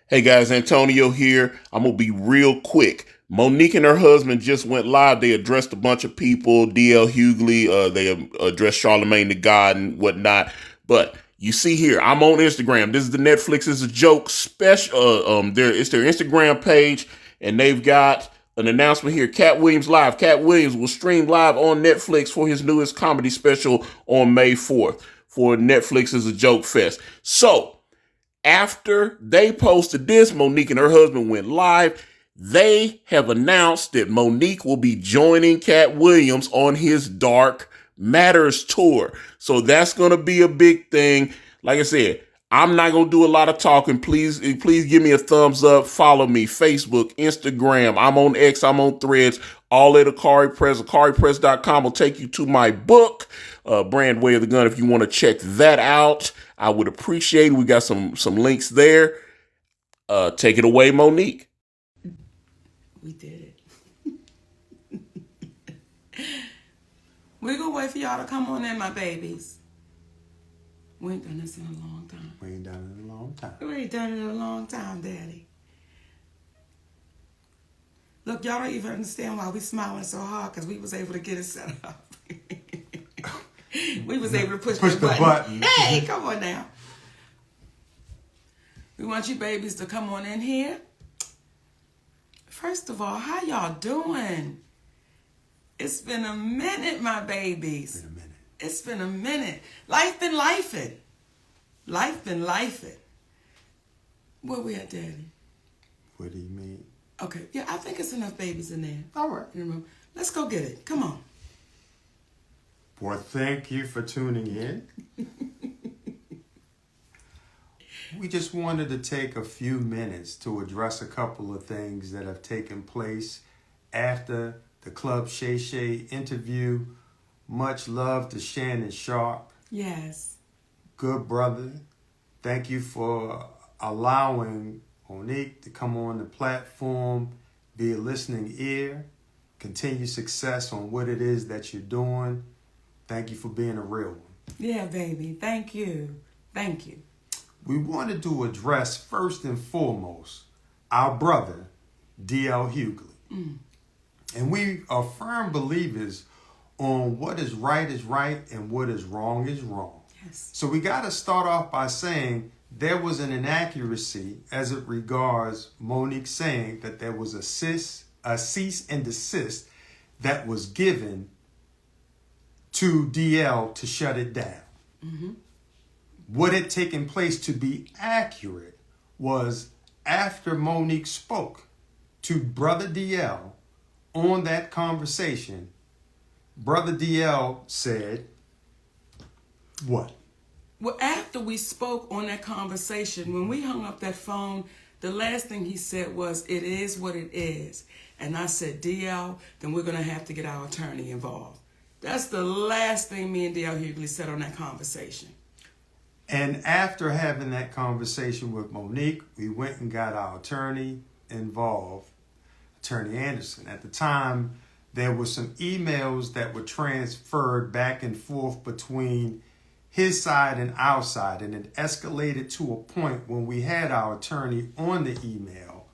Hey guys, Antonio here. I'm going to be real quick. Monique and her husband just went live. They addressed a bunch of people, DL Hugley, they addressed Charlemagne the God and whatnot. But you see here, I'm on Instagram. This is the Netflix is a Joke special. It's their Instagram page, and they've got an announcement here. Katt Williams Live. Katt Williams will stream live on Netflix for his newest comedy special on May 4th for Netflix is a Joke Fest. So, after they posted this, Monique and her husband went live. They have announced that Monique will be joining Katt Williams on his Dark Matters tour. So that's going to be a big thing. Like I said, I'm not going to do a lot of talking. Please give me a thumbs up. Follow me. Facebook, Instagram. I'm on X. I'm on Threads. All at Ikari Press. IkariPress.com will take you to my book, Brand Way of the Gun, if you want to check that out. I would appreciate it. We got some links there. Take it away, Monique. We did it. We're going to wait for y'all to come on in, my babies. We ain't done this in a long time. We ain't done it in a long time. We ain't done it in a long time, Daddy. Look, y'all don't even understand why we smiling so hard, because we was able to get it set up. We was able to push the button. Hey, come on now. We want you babies to come on in here. First of all, how y'all doing? It's been a minute, my babies. It's been a minute. Life been lifing. Life been lifing. Where we at, Daddy? What do you mean? Okay, yeah, I think it's enough babies in there. All right. Let's go get it. Come on. Well, thank you for tuning in. We just wanted to take a few minutes to address a couple of things that have taken place after the Club Shay Shay interview. Much love to Shannon Sharp. Yes. Good brother. Thank you for allowing Monique to come on the platform, be a listening ear, continue success on what it is that you're doing. Thank you for being a real one. Yeah, baby. Thank you. Thank you. We wanted to address first and foremost our brother, DL Hugley. And we are firm believers on what is right and what is wrong. Yes. So we got to start off by saying there was an inaccuracy as it regards Monique saying that there was a cease and desist that was given to DL to shut it down. Mm-hmm. What had taken place, to be accurate, was after Monique spoke to Brother DL on that conversation, Brother DL said, what? Well, after we spoke on that conversation, when we hung up that phone, the last thing he said was, it is what it is. And I said, DL, then we're going to have to get our attorney involved. That's the last thing me and DL Hugley said on that conversation. And after having that conversation with Monique, we went and got our attorney involved, Attorney Anderson. At the time, there were some emails that were transferred back and forth between his side and our side, and it escalated to a point when we had our attorney on the email,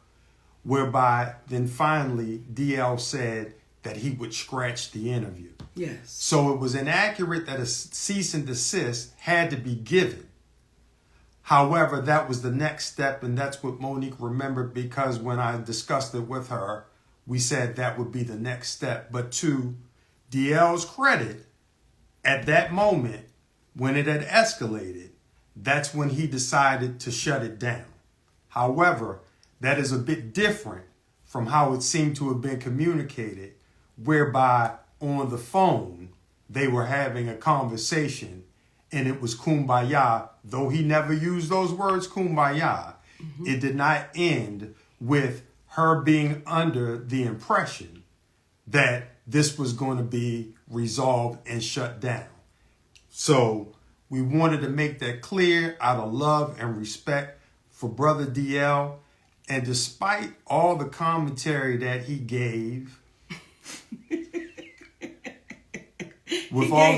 whereby then finally DL said that he would scratch the interview. Yes. So it was inaccurate that a cease and desist had to be given. However, that was the next step, and that's what Monique remembered, because when I discussed it with her, we said that would be the next step. But to DL's credit, at that moment, when it had escalated, that's when he decided to shut it down. However, that is a bit different from how it seemed to have been communicated, whereby on the phone, they were having a conversation and it was kumbaya. Though he never used those words, kumbaya, It did not end with her being under the impression that this was going to be resolved and shut down. So we wanted to make that clear out of love and respect for Brother DL. And despite all the commentary that he gave, with all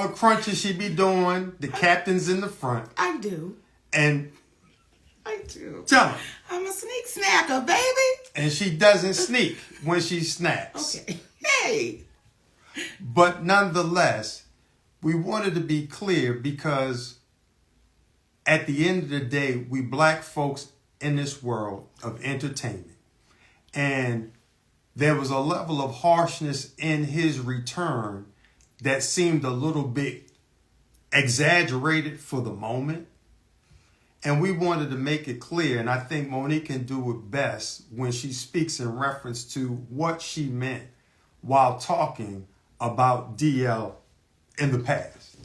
the crunches she be doing, the captain's in the front. I do. And I do. Tell her. I'm a sneak snacker, baby. And she doesn't sneak when she snacks. Okay. Hey. But nonetheless, we wanted to be clear because at the end of the day, we black folks in this world of entertainment. And there was a level of harshness in his return that seemed a little bit exaggerated for the moment. And we wanted to make it clear, and I think Monique can do it best when she speaks in reference to what she meant while talking about DL in the past.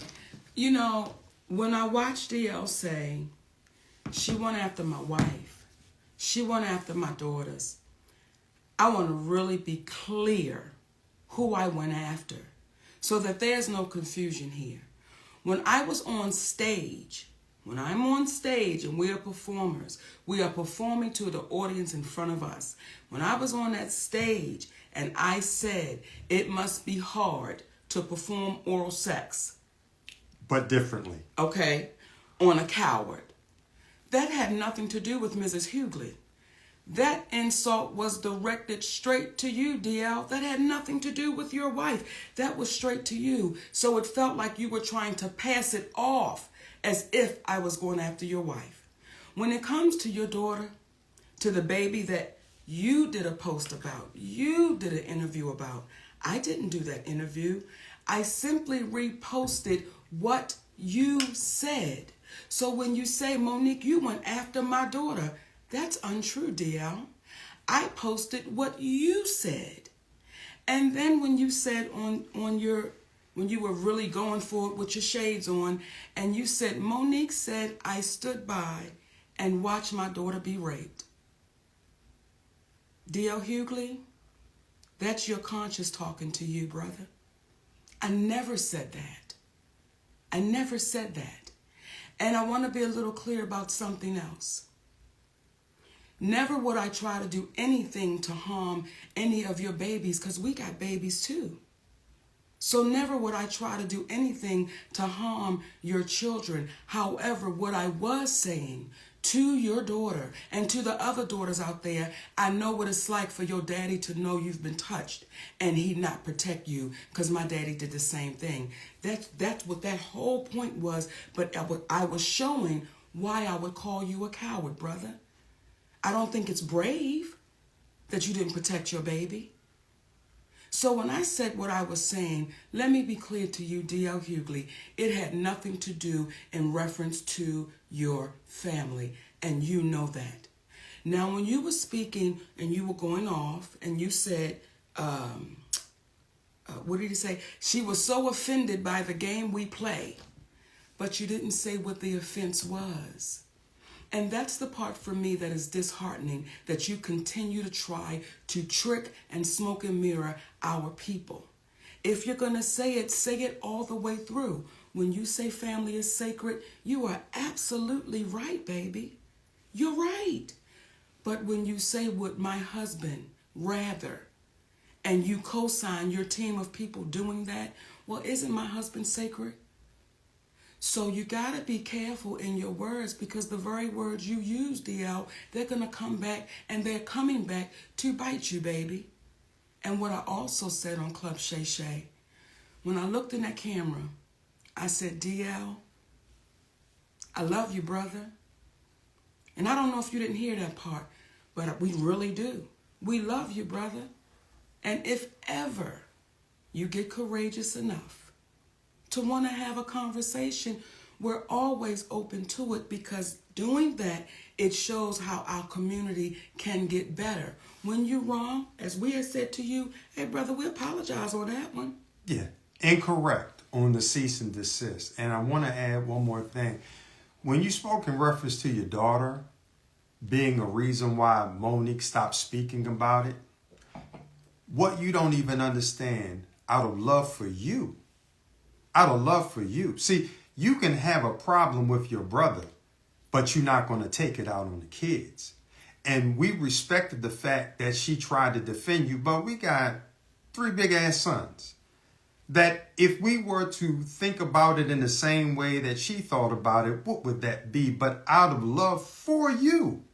You know, when I watched DL say, she went after my wife, she went after my daughters, I want to really be clear who I went after so that there's no confusion here. When I was on stage, when I'm on stage and we are performers, we are performing to the audience in front of us. When I was on that stage and I said it must be hard to perform oral sex. But differently. Okay, on a coward. That had nothing to do with Mrs. Hugley. That insult was directed straight to you, DL. That had nothing to do with your wife. That was straight to you. So it felt like you were trying to pass it off as if I was going after your wife. When it comes to your daughter, to the baby that you did a post about, you did an interview about, I didn't do that interview. I simply reposted what you said. So when you say, Monique, you went after my daughter, that's untrue, DL. I posted what you said. And then when you said when you were really going for it with your shades on, and you said, Monique said, I stood by and watched my daughter be raped. DL Hugley, that's your conscience talking to you, brother. I never said that. I never said that. And I want to be a little clear about something else. Never would I try to do anything to harm any of your babies, because we got babies too. So never would I try to do anything to harm your children. However, what I was saying to your daughter and to the other daughters out there, I know what it's like for your daddy to know you've been touched and he not protect you, because my daddy did the same thing. That's what that whole point was. But I was showing why I would call you a coward, brother. I don't think it's brave that you didn't protect your baby. So when I said what I was saying, let me be clear to you, DL Hugley, it had nothing to do in reference to your family, and you know that. Now, when you were speaking and you were going off and you said, what did he say? She was so offended by the game we play, but you didn't say what the offense was. And that's the part for me that is disheartening, that you continue to try to trick and smoke and mirror our people. If you're going to say it all the way through. When you say family is sacred, you are absolutely right, baby. You're right. But when you say would my husband rather, and you co-sign your team of people doing that, well, isn't my husband sacred? So you got to be careful in your words, because the very words you use, DL, they're going to come back, and they're coming back to bite you, baby. And what I also said on Club Shay Shay, when I looked in that camera, I said, DL, I love you, brother. And I don't know if you didn't hear that part, but we really do. We love you, brother. And if ever you get courageous enough to want to have a conversation, we're always open to it, because doing that, it shows how our community can get better. When you're wrong, as we have said to you, hey, brother, we apologize on that one. Yeah, incorrect on the cease and desist. And I want to add one more thing. When you spoke in reference to your daughter being a reason why Monique stopped speaking about it, what you don't even understand, out of love for you, See, you can have a problem with your brother, but you're not going to take it out on the kids. And we respected the fact that she tried to defend you, but we got 3 big ass sons. that if we were to think about it in the same way that she thought about it, what would that be? But out of love for you.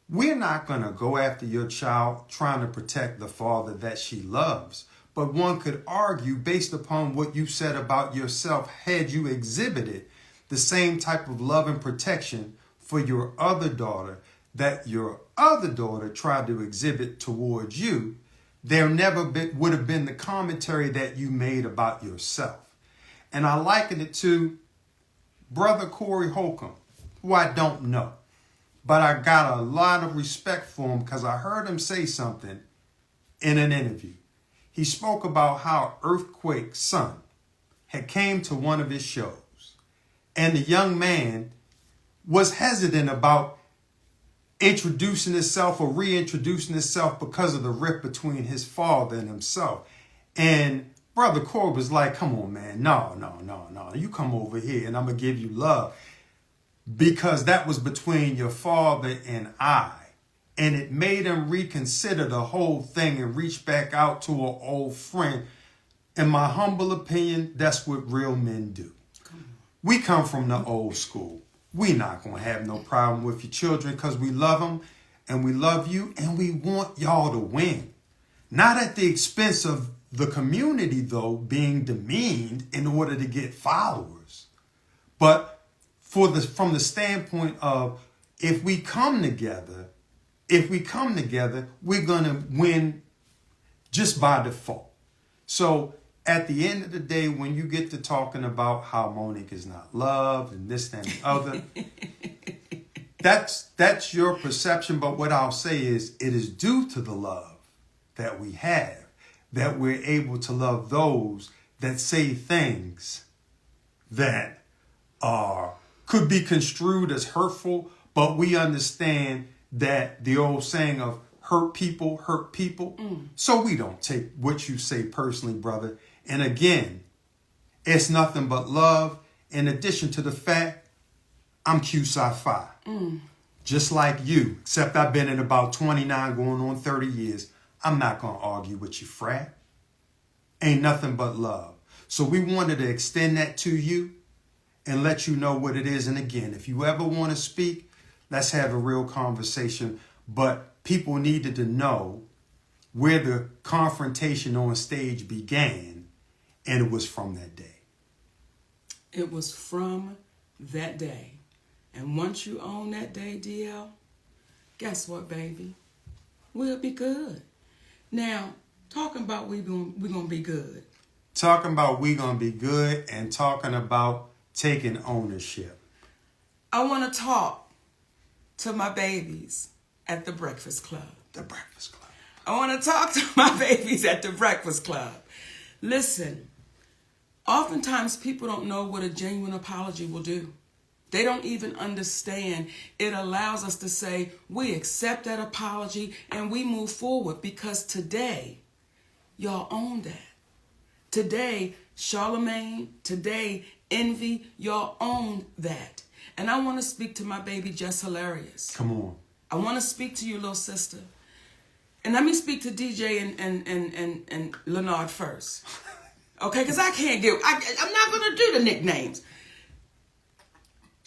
We're not going to go after your child trying to protect the father that she loves. But one could argue, based upon what you said about yourself, had you exhibited the same type of love and protection for your other daughter that your other daughter tried to exhibit towards you, there never would have been the commentary that you made about yourself. And I liken it to Brother Corey Holcomb, who I don't know. But I got a lot of respect for him because I heard him say something in an interview. He spoke about how Earthquake's son had came to one of his shows. And the young man was hesitant about introducing himself or reintroducing himself because of the rift between his father and himself. And Brother Corey was like, come on, man. No. You come over here and I'm going to give you love. Because that was between your father and I. And it made him reconsider the whole thing and reach back out to an old friend. In my humble opinion, that's what real men do. We come from the old school. We're not going to have no problem with your children because we love them and we love you and we want y'all to win. Not at the expense of the community, though, being demeaned in order to get followers. But from the standpoint of if we come together, we're going to win just by default. So at the end of the day, when you get to talking about how Monique is not loved and this and the other, that's your perception. But what I'll say is it is due to the love that we have that we're able to love those that say things that could be construed as hurtful, but we understand that the old saying of hurt people. So we don't take what you say personally, brother. And again, it's nothing but love. In addition to the fact, I'm Q-Sci-Fi. Just like you, except I've been in about 29 going on 30 years. I'm not going to argue with you, frat. Ain't nothing but love. So we wanted to extend that to you and let you know what it is. And again, if you ever want to speak, let's have a real conversation. But people needed to know where the confrontation on stage began, and it was from that day. It was from that day. And once you own that day, DL, guess what, baby? We'll be good. Now, talking about we're gonna be good. Talking about we gonna be good and talking about taking ownership. I want to talk to my babies at the Breakfast Club. The Breakfast Club. I want to talk to my babies at the Breakfast Club. Listen, oftentimes people don't know what a genuine apology will do. They don't even understand. It allows us to say, we accept that apology and we move forward because today, y'all own that. Today, Charlemagne, today, Envy, y'all own that. And I want to speak to my baby, Just Hilarious. Come on. I want to speak to you, little sister. And let me speak to DJ and Leonard first. Okay, because I'm not going to do the nicknames.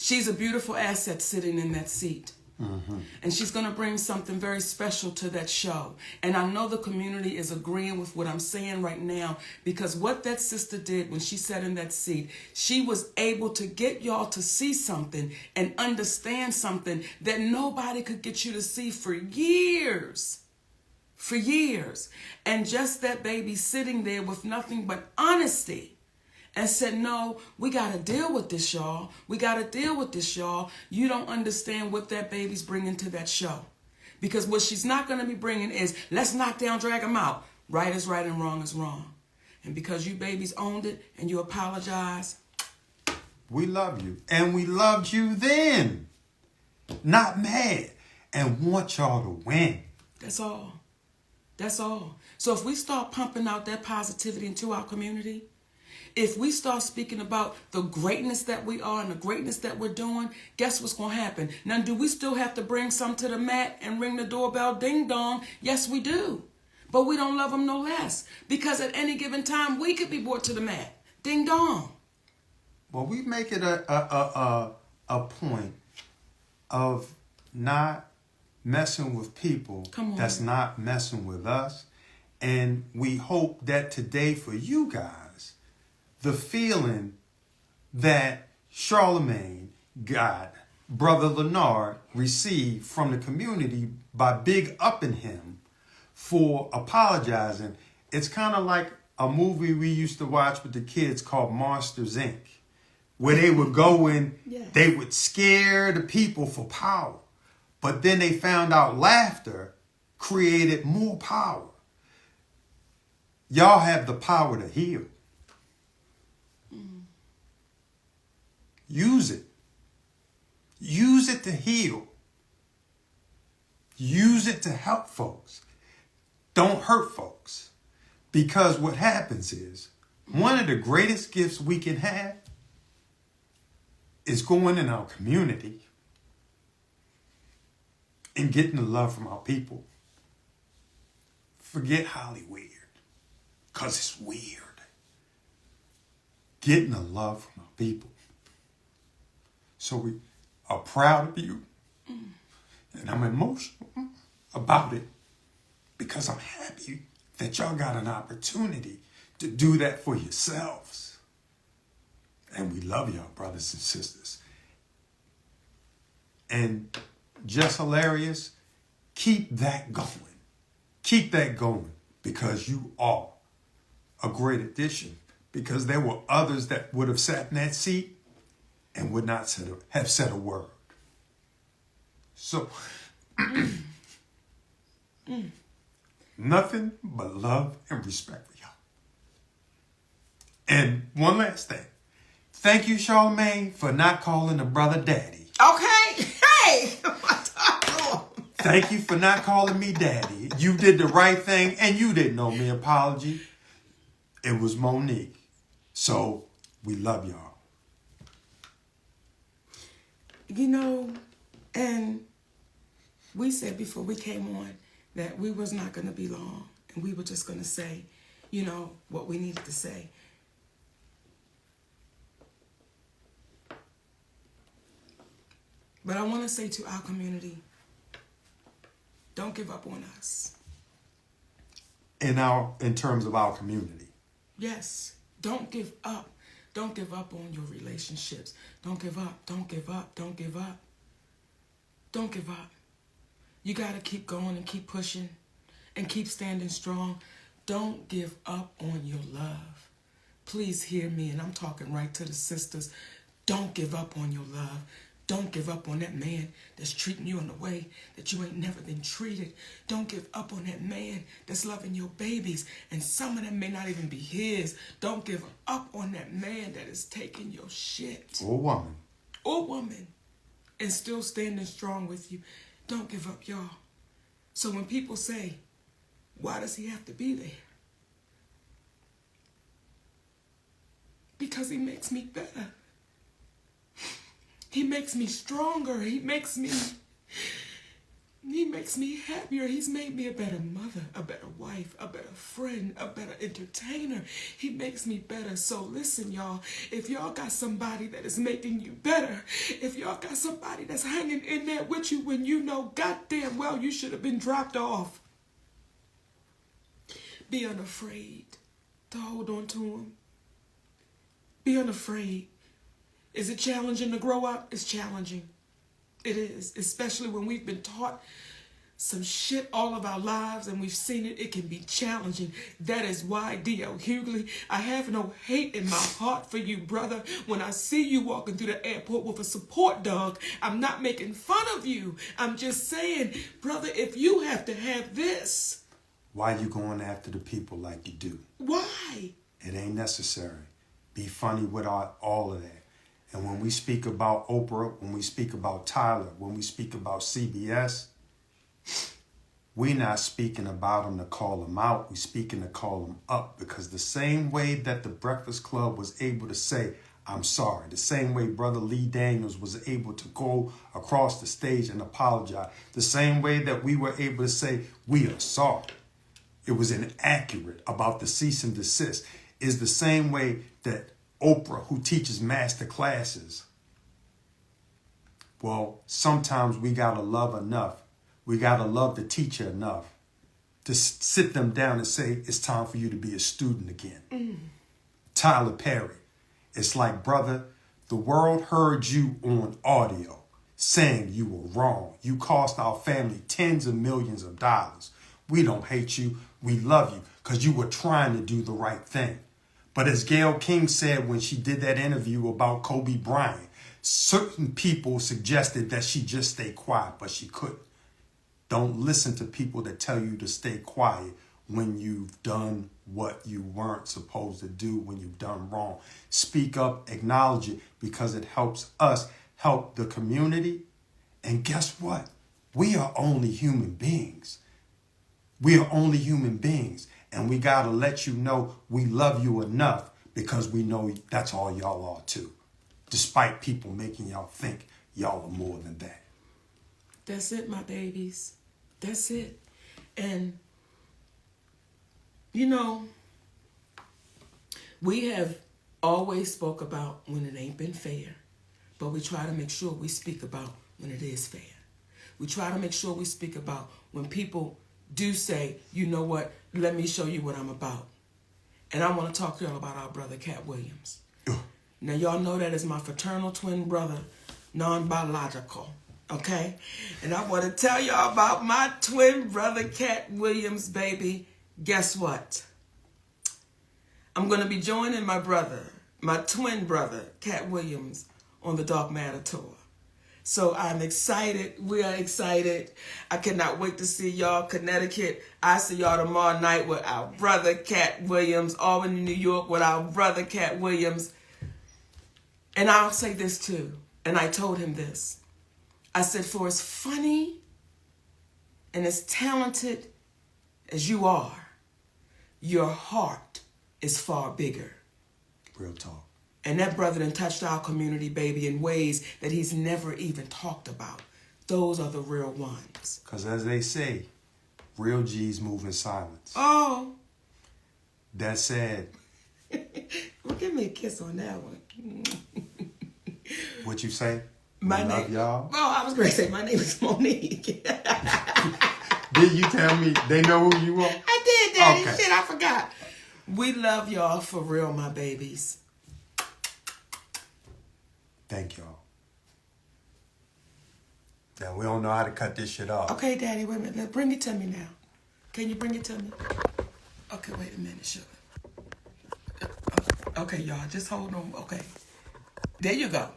She's a beautiful asset sitting in that seat. Mm-hmm. And she's going to bring something very special to that show. And I know the community is agreeing with what I'm saying right now, because what that sister did when she sat in that seat, she was able to get y'all to see something and understand something that nobody could get you to see for years. For years. And just that baby sitting there with nothing but honesty. And said, no, we got to deal with this, y'all. We got to deal with this, y'all. You don't understand what that baby's bringing to that show. Because what she's not going to be bringing is, let's knock down, drag them out. Right is right and wrong is wrong. And because you babies owned it and you apologize. We love you. And we loved you then. Not mad. And want y'all to win. That's all. That's all. So if we start pumping out that positivity into our community, if we start speaking about the greatness that we are and the greatness that we're doing, guess what's going to happen? Now, do we still have to bring some to the mat and ring the doorbell ding dong? Yes, we do. But we don't love them no less. Because at any given time, we could be brought to the mat. Ding dong. Well, we make it a point of not messing with people that's not messing with us. And we hope that today for you guys, the feeling that Charlemagne got, Brother Leonard received from the community by big upping him for apologizing. It's kind of like a movie we used to watch with the kids called Monsters, Inc., where they would go in, they would scare the people for power. But then they found out laughter created more power. Y'all have the power to heal. Use it. Use it to heal. Use it to help folks. Don't hurt folks. Because what happens is, one of the greatest gifts we can have is going in our community and getting the love from our people. Forget Hollywood, because it's weird. Getting the love from our people. So we are proud of you. And I'm emotional about it because I'm happy that y'all got an opportunity to do that for yourselves. And we love y'all, brothers and sisters. And just hilarious, keep that going. Keep that going because you are a great addition. Because there were others that would have sat in that seat and would not have said a word. So, nothing but love and respect for y'all. And one last thing. Thank you, Charlemagne, for not calling the brother daddy. Okay. Hey. Thank you for not calling me daddy. You did the right thing and you didn't owe me an apology. It was Monique. So, we love y'all. You know, and we said before we came on that we was not going to be long. And we were just going to say, you know, what we needed to say. But I want to say to our community, don't give up on us. In terms of our community. Yes. Don't give up. Don't give up on your relationships. Don't give up. Don't give up. Don't give up. Don't give up. You got to keep going and keep pushing and keep standing strong. Don't give up on your love. Please hear me, and I'm talking right to the sisters. Don't give up on your love. Don't give up on that man that's treating you in a way that you ain't never been treated. Don't give up on that man that's loving your babies, and some of them may not even be his. Don't give up on that man that is taking your shit. Or woman. Or woman. And still standing strong with you. Don't give up, y'all. So when people say, why does he have to be there? Because he makes me better. He makes me stronger. He makes me happier. He's made me a better mother, a better wife, a better friend, a better entertainer. He makes me better. So listen, y'all, if y'all got somebody that is making you better, if y'all got somebody that's hanging in there with you when you know goddamn well you should have been dropped off, be unafraid to hold on to him. Be unafraid. Is it challenging to grow up? It's challenging. It is, especially when we've been taught some shit all of our lives and we've seen it. It can be challenging. That is why, DL Hugley, I have no hate in my heart for you, brother. When I see you walking through the airport with a support dog, I'm not making fun of you. I'm just saying, brother, if you have to have this. Why you going after the people like you do? Why? It ain't necessary. Be funny with all of that. And when we speak about Oprah, when we speak about Tyler, when we speak about CBS, we're not speaking about them to call them out. We're speaking to call them up. Because the same way that the Breakfast Club was able to say, I'm sorry, the same way Brother Lee Daniels was able to go across the stage and apologize, the same way that we were able to say, we are sorry. it was inaccurate about the cease and desist is the same way that Oprah, who teaches master classes, well, sometimes we got to love enough. We got to love the teacher enough to sit them down and say, it's time for you to be a student again. Tyler Perry, it's like, brother, the world heard you on audio saying you were wrong. You cost our family tens of millions of dollars. We don't hate you. We love you because you were trying to do the right thing. But as Gayle King said when she did that interview about Kobe Bryant, certain people suggested that she just stay quiet, but she couldn't. Don't listen to people that tell you to stay quiet when you've done what you weren't supposed to do, when you've done wrong. Speak up, acknowledge it, because it helps us help the community. And guess what? We are only human beings. We are only human beings. And we got to let you know we love you enough because we know that's all y'all are too. Despite people making y'all think y'all are more than that. That's it, my babies. That's it. And, you know, we have always spoke about when it ain't been fair, but we try to make sure we speak about when it is fair. We try to make sure we speak about when people do say, you know what, let me show you what I'm about. And I want to talk to y'all about our brother, Katt Williams. Now, y'all know that is my fraternal twin brother, non-biological, okay? And I want to tell y'all about my twin brother, Katt Williams, baby. Guess what? I'm going to be joining my brother, my twin brother, Katt Williams, on the Dark Matter tour. So I'm excited. We are excited. I cannot wait to see y'all, Connecticut. I see y'all tomorrow night with our brother, Katt Williams, Albany, New York, with our brother, Katt Williams. And I'll say this too, and I told him this. I said, for as funny and as talented as you are, your heart is far bigger. Real talk. And that brother done touched our community, baby, in ways that he's never even talked about. Those are the real ones. Because as they say, real G's move in silence. Oh. That said. Well, give me a kiss on that one. What you say? My love name, y'all. Oh, I was going to say my name is Monique. Did you tell me they know who you are? I did, Daddy. Okay. Shit, I forgot. We love y'all for real, my babies. Thank y'all. Now, we don't know how to cut this shit off. Okay, Daddy, wait a minute. Bring it to me now. Can you bring it to me? Okay, wait a minute, sugar. Okay, y'all, just hold on. Okay. There you go.